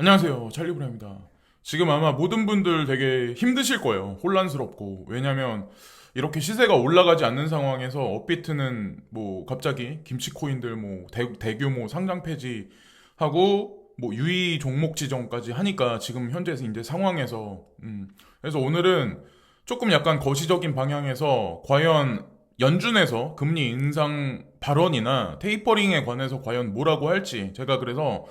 안녕하세요. 찰리브라입니다. 지금 아마 모든 분들 되게 힘드실 거예요. 혼란스럽고. 왜냐면 이렇게 시세가 올라가지 않는 상황에서 업비트는 뭐 갑자기 김치 코인들 뭐 대규모 상장 폐지하고 뭐 유의 종목 지정까지 하니까 지금 현재 이제 상황에서 그래서 오늘은 조금 약간 거시적인 방향에서 과연 연준에서 금리 인상 발언이나 테이퍼링에 관해서 과연 뭐라고 할지 제가 그래서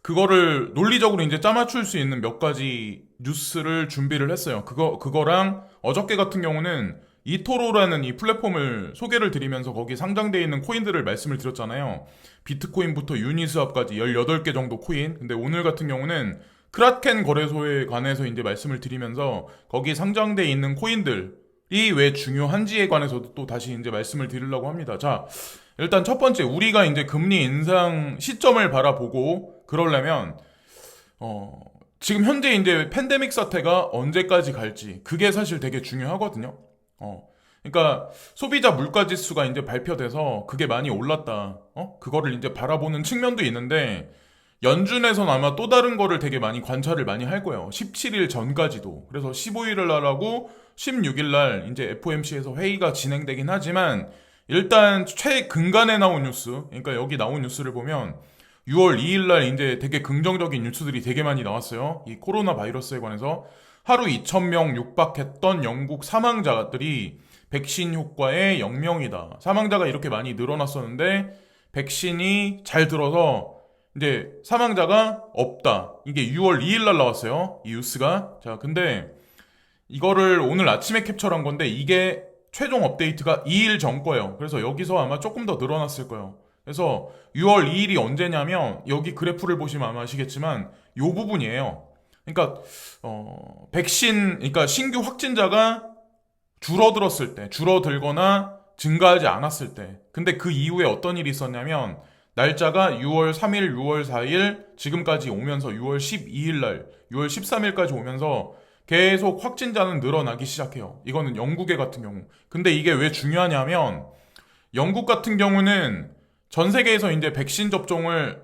그거를 논리적으로 이제 짜맞출 수 있는 몇 가지 뉴스를 준비를 했어요. 그거랑 어저께 같은 경우는 이토로라는 이 플랫폼을 소개를 드리면서 거기 상장되어 있는 코인들을 말씀을 드렸잖아요. 비트코인부터 유니스왑까지 18개 정도 코인. 근데 오늘 같은 경우는 크라켄 거래소에 관해서 이제 말씀을 드리면서 거기 상장되어 있는 코인들이 왜 중요한지에 관해서도 또 다시 이제 말씀을 드리려고 합니다. 자, 일단 첫 번째, 우리가 이제 금리 인상 시점을 바라보고 그러려면, 어, 지금 현재 이제 팬데믹 사태가 언제까지 갈지, 그게 사실 되게 중요하거든요. 어, 그러니까 소비자 물가 지수가 이제 발표돼서 그게 많이 올랐다. 그거를 이제 바라보는 측면도 있는데, 연준에선 아마 또 다른 거를 되게 많이 관찰을 많이 할 거예요. 17일 전까지도. 그래서 15일을 날하고 16일 날 이제 FOMC에서 회의가 진행되긴 하지만 일단 최근간에 나온 뉴스, 그러니까 여기 나온 뉴스를 보면 6월 2일 날 이제 되게 긍정적인 뉴스들이 되게 많이 나왔어요. 이 코로나 바이러스에 관해서 하루 2,000명 육박했던 영국 사망자들이 백신 효과에 0명이다. 사망자가 이렇게 많이 늘어났었는데 백신이 잘 들어서 이제 사망자가 없다. 이게 6월 2일 날 나왔어요. 이 뉴스가. 자, 근데 이거를 오늘 아침에 캡처한 건데 이게 최종 업데이트가 2일 전 거예요. 그래서 여기서 아마 조금 더 늘어났을 거예요. 그래서 6월 2일이 언제냐면 여기 그래프를 보시면 아마 아시겠지만 요 부분이에요. 그러니까 백신 그러니까 신규 확진자가 줄어들었을 때, 줄어들거나 증가하지 않았을 때. 근데 그 이후에 어떤 일이 있었냐면 날짜가 6월 3일, 6월 4일 지금까지 오면서 6월 12일 날, 6월 13일까지 오면서 계속 확진자는 늘어나기 시작해요. 이거는 영국의 같은 경우. 근데 이게 왜 중요하냐면 영국 같은 경우는 전 세계에서 이제 백신 접종을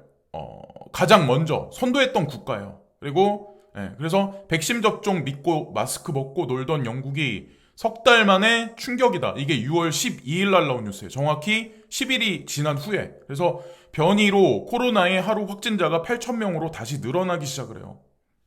가장 먼저 선도했던 국가예요. 그리고 그래서 백신 접종 믿고 마스크 벗고 놀던 영국이 석 달 만에 충격이다. 이게 6월 12일 날 나온 뉴스예요. 정확히 10일이 지난 후에. 그래서 변이로 코로나의 하루 확진자가 8,000명으로 다시 늘어나기 시작을 해요.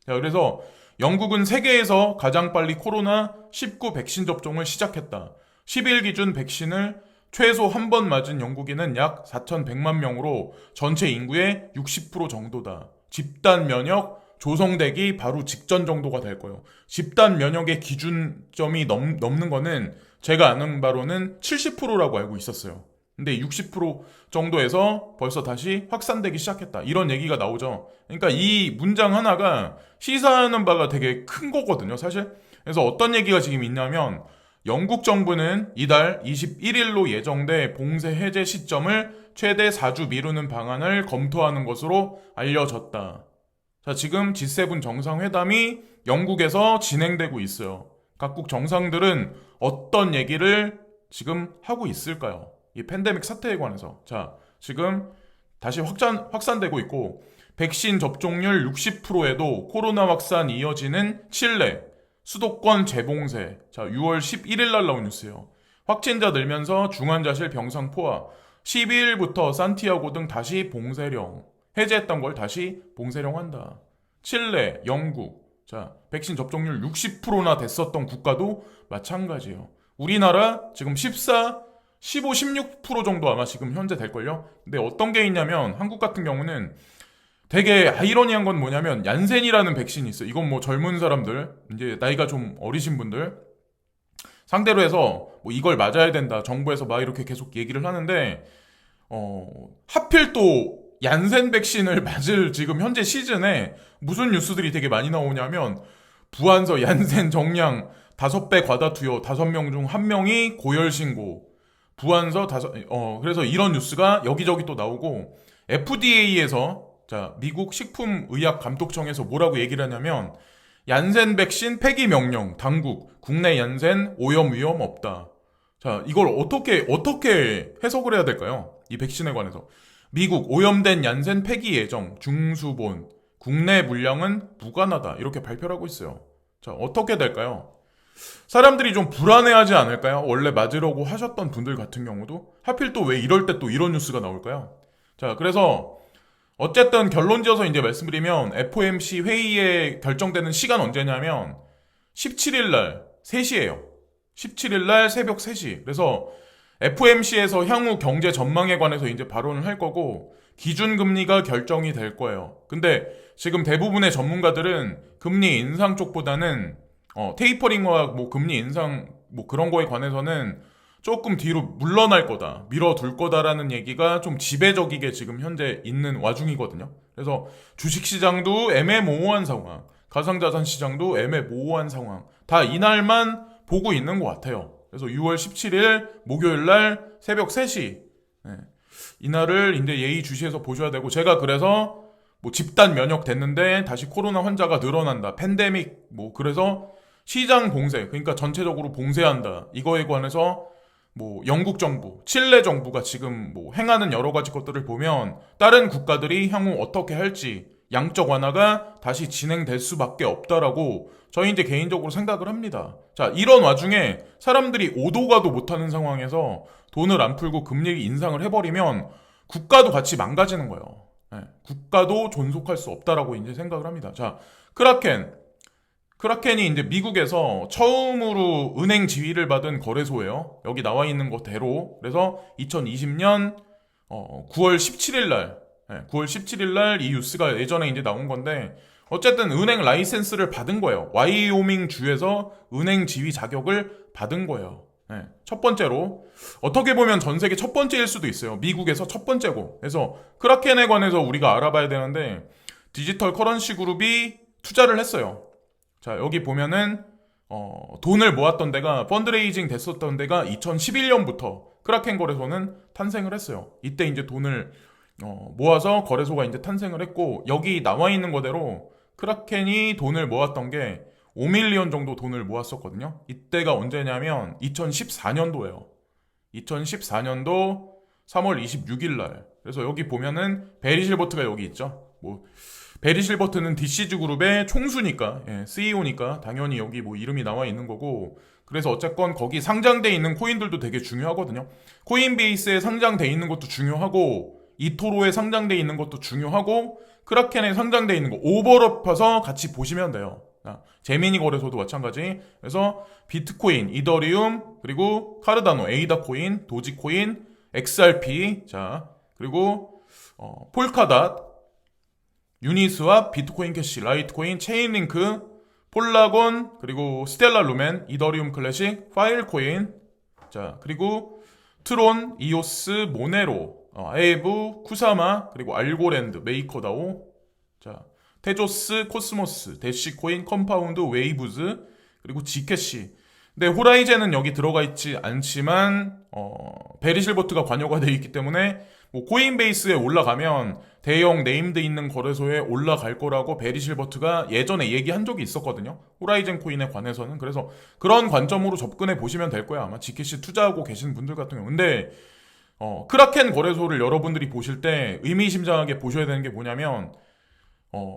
자, 그래서 영국은 세계에서 가장 빨리 코로나19 백신 접종을 시작했다. 10일 기준 백신을 최소 한 번 맞은 영국인은 약 4,100만 명으로 전체 인구의 60% 정도다. 집단 면역 조성되기 바로 직전 정도가 될 거예요. 집단 면역의 기준점이 넘는 거는 제가 아는 바로는 70%라고 알고 있었어요. 근데 60% 정도에서 벌써 다시 확산되기 시작했다. 이런 얘기가 나오죠. 그러니까 이 문장 하나가 시사하는 바가 되게 큰 거거든요, 사실. 그래서 어떤 얘기가 지금 있냐면 영국 정부는 이달 21일로 예정돼 봉쇄 해제 시점을 최대 4주 미루는 방안을 검토하는 것으로 알려졌다. 자, 지금 G7 정상회담이 영국에서 진행되고 있어요. 각국 정상들은 어떤 얘기를 지금 하고 있을까요? 이 팬데믹 사태에 관해서. 자, 지금 다시 확산되고 있고, 백신 접종률 60%에도 코로나 확산 이어지는 칠레, 수도권 재봉쇄. 자, 6월 11일 날 나온 뉴스예요. 확진자 늘면서 중환자실 병상 포화. 12일부터 산티아고 등 다시 봉쇄령. 해제했던 걸 다시 봉쇄령 한다. 칠레, 영국. 자, 백신 접종률 60%나 됐었던 국가도 마찬가지예요. 우리나라 지금 15, 16% 정도 아마 지금 현재 될걸요? 근데 어떤 게 있냐면 한국 같은 경우는 되게 아이러니한 건 뭐냐면 얀센이라는 백신이 있어요. 이건 뭐 젊은 사람들, 이제 나이가 좀 어리신 분들 상대로 해서 뭐 이걸 맞아야 된다. 정부에서 막 이렇게 계속 얘기를 하는데 하필 또 얀센 백신을 맞을 지금 현재 시즌에 무슨 뉴스들이 되게 많이 나오냐면 부안서 얀센 정량 5배 과다 투여 5명 중 1명이 고열 신고 부안서 그래서 이런 뉴스가 여기저기 또 나오고 FDA에서 자, 미국 식품의약감독청에서 뭐라고 얘기를 하냐면 얀센 백신 폐기 명령 당국 국내 얀센 오염 위험 없다. 자, 이걸 어떻게 해석을 해야 될까요? 이 백신에 관해서. 미국 오염된 얀센 폐기 예정 중수본 국내 물량은 무관하다. 이렇게 발표를 하고 있어요. 자, 어떻게 될까요? 사람들이 좀 불안해하지 않을까요? 원래 맞으려고 하셨던 분들 같은 경우도 하필 또 왜 이럴 때 또 이런 뉴스가 나올까요? 자, 그래서 어쨌든 결론 지어서 이제 말씀드리면 FOMC 회의에 결정되는 시간 언제냐면 17일 날 3시예요. 17일 날 새벽 3시. 그래서 FOMC에서 향후 경제 전망에 관해서 이제 발언을 할 거고 기준금리가 결정이 될 거예요. 근데 지금 대부분의 전문가들은 금리 인상 쪽보다는 테이퍼링과 뭐 금리 인상 뭐 그런 거에 관해서는 조금 뒤로 물러날 거다, 밀어둘 거다라는 얘기가 좀 지배적이게 지금 현재 있는 와중이거든요. 그래서 주식시장도 애매모호한 상황, 가상자산 시장도 애매모호한 상황, 다 이날만 보고 있는 것 같아요. 그래서 6월 17일 목요일 날 새벽 3시, 이날을 이제 예의주시해서 보셔야 되고, 제가 그래서 뭐 집단 면역 됐는데 다시 코로나 환자가 늘어난다, 팬데믹 뭐 그래서 시장 봉쇄, 그러니까 전체적으로 봉쇄한다, 이거에 관해서 뭐 영국 정부, 칠레 정부가 지금 뭐 행하는 여러 가지 것들을 보면 다른 국가들이 향후 어떻게 할지 양적 완화가 다시 진행될 수밖에 없다라고 저희 이제 개인적으로 생각을 합니다. 자, 이런 와중에 사람들이 오도 가도 못하는 상황에서 돈을 안 풀고 금리 인상을 해버리면 국가도 같이 망가지는 거예요. 국가도 존속할 수 없다라고 이제 생각을 합니다. 자, 크라켄이 이제 미국에서 처음으로 은행 지위를 받은 거래소예요. 여기 나와 있는 것대로. 그래서 2020년 9월 17일 날, 9월 17일 날 이 뉴스가 예전에 이제 나온 건데, 어쨌든 은행 라이센스를 받은 거예요. 와이오밍 주에서 은행 지위 자격을 받은 거예요. 첫 번째로. 어떻게 보면 전 세계 첫 번째일 수도 있어요. 미국에서 첫 번째고. 그래서 크라켄에 관해서 우리가 알아봐야 되는데, 디지털 커런시 그룹이 투자를 했어요. 자, 여기 보면은 돈을 모았던 데가, 펀드레이징 됐었던 데가 2011년부터 크라켄 거래소는 탄생을 했어요. 이때 이제 돈을 모아서 거래소가 이제 탄생을 했고, 여기 나와 있는 거대로 크라켄이 돈을 모았던 게 5밀리언 정도 돈을 모았었거든요. 이때가 언제냐면 2014년도예요. 2014년도 3월 26일 날. 그래서 여기 보면은 베리 실버트가 여기 있죠. 뭐 베리 실버트는 DCG 그룹의 총수니까, CEO니까 당연히 여기 뭐 이름이 나와 있는 거고, 그래서 어쨌건 거기 상장돼 있는 코인들도 되게 중요하거든요. 코인베이스에 상장돼 있는 것도 중요하고, 이토로에 상장돼 있는 것도 중요하고, 크라켄에 상장돼 있는 거 오버랩해서 같이 보시면 돼요. 제미니 거래소도 마찬가지. 그래서 비트코인, 이더리움, 그리고 카르다노, 에이다 코인, 도지코인, XRP, 자, 그리고 폴카닷, 유니스왑, 비트코인 캐시, 라이트코인, 체인링크, 폴라곤, 그리고 스텔라 루멘, 이더리움 클래식, 파일코인, 자, 그리고 트론, 이오스, 모네로, 아에브, 쿠사마, 그리고 알고랜드, 메이커다오, 자, 테조스, 코스모스, 대시코인, 컴파운드, 웨이브즈, 그리고 지캐시. 근데 호라이젠은 여기 들어가 있지 않지만 베리 실버트가 관여가 되어 있기 때문에 뭐 코인베이스에 올라가면 대형 네임드 있는 거래소에 올라갈 거라고 베리 실버트가 예전에 얘기한 적이 있었거든요. 호라이젠 코인에 관해서는. 그래서 그런 관점으로 접근해 보시면 될 거야. 아마 지캐시 투자하고 계신 분들 같은 경우. 근데 크라켄 거래소를 여러분들이 보실 때 의미심장하게 보셔야 되는 게 뭐냐면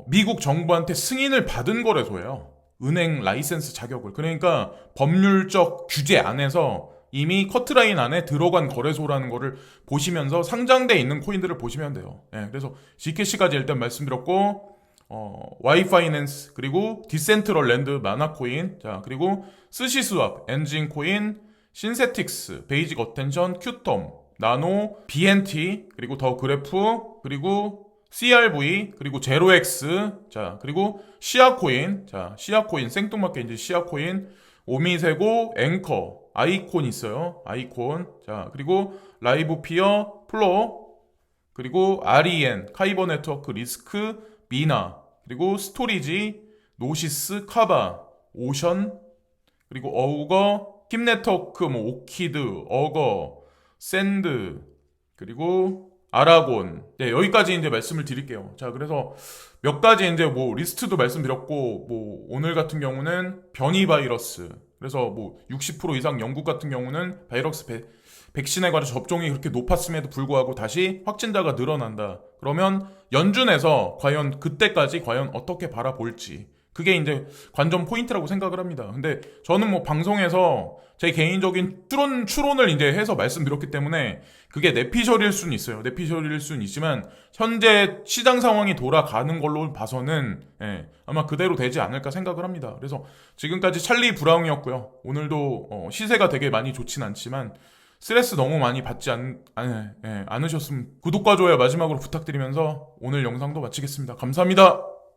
미국 정부한테 승인을 받은 거래소예요. 은행 라이센스 자격을. 그러니까 법률적 규제 안에서 이미 커트라인 안에 들어간 거래소라는 거를 보시면서 상장돼 있는 코인들을 보시면 돼요. 그래서 GKC까지 일단 말씀드렸고, 와이파이낸스, 그리고 디센트럴랜드, 마나코인, 자, 그리고 스시스왑, 엔진코인, 신세틱스, 베이직 어텐션, 큐텀, 나노, BNT, 그리고 더 그래프, 그리고 CRV, 그리고 제로엑스, 자, 그리고 시아코인, 자, 시아코인, 생뚱맞게 이제 시아코인, 오미세고, 앵커, 아이콘 있어요. 아이콘, 자, 그리고 라이브피어, 플로, 그리고 REN, 카이버 네트워크, 리스크, 미나, 그리고 스토리지, 노시스, 카바, 오션, 그리고 어우거, 킴 네트워크, 뭐 오키드, 어거, 샌드, 그리고 아라곤. 네, 여기까지 이제 말씀을 드릴게요. 자, 그래서 몇 가지 이제 뭐 리스트도 말씀드렸고, 뭐 오늘 같은 경우는 변이 바이러스. 그래서 뭐 60% 이상 영국 같은 경우는 백신에 관한 접종이 그렇게 높았음에도 불구하고 다시 확진자가 늘어난다. 그러면 연준에서 과연 그때까지 과연 어떻게 바라볼지. 그게 이제 관전 포인트라고 생각을 합니다. 근데 저는 뭐 방송에서 제 개인적인 추론을 이제 해서 말씀드렸기 때문에 그게 내피셜일 수는 있어요. 내피셜일 수는 있지만 현재 시장 상황이 돌아가는 걸로 봐서는 아마 그대로 되지 않을까 생각을 합니다. 그래서 지금까지 찰리 브라운이었고요. 오늘도 시세가 되게 많이 좋진 않지만 스트레스 너무 많이 받지 않으셨으면 구독과 좋아요 마지막으로 부탁드리면서 오늘 영상도 마치겠습니다. 감사합니다.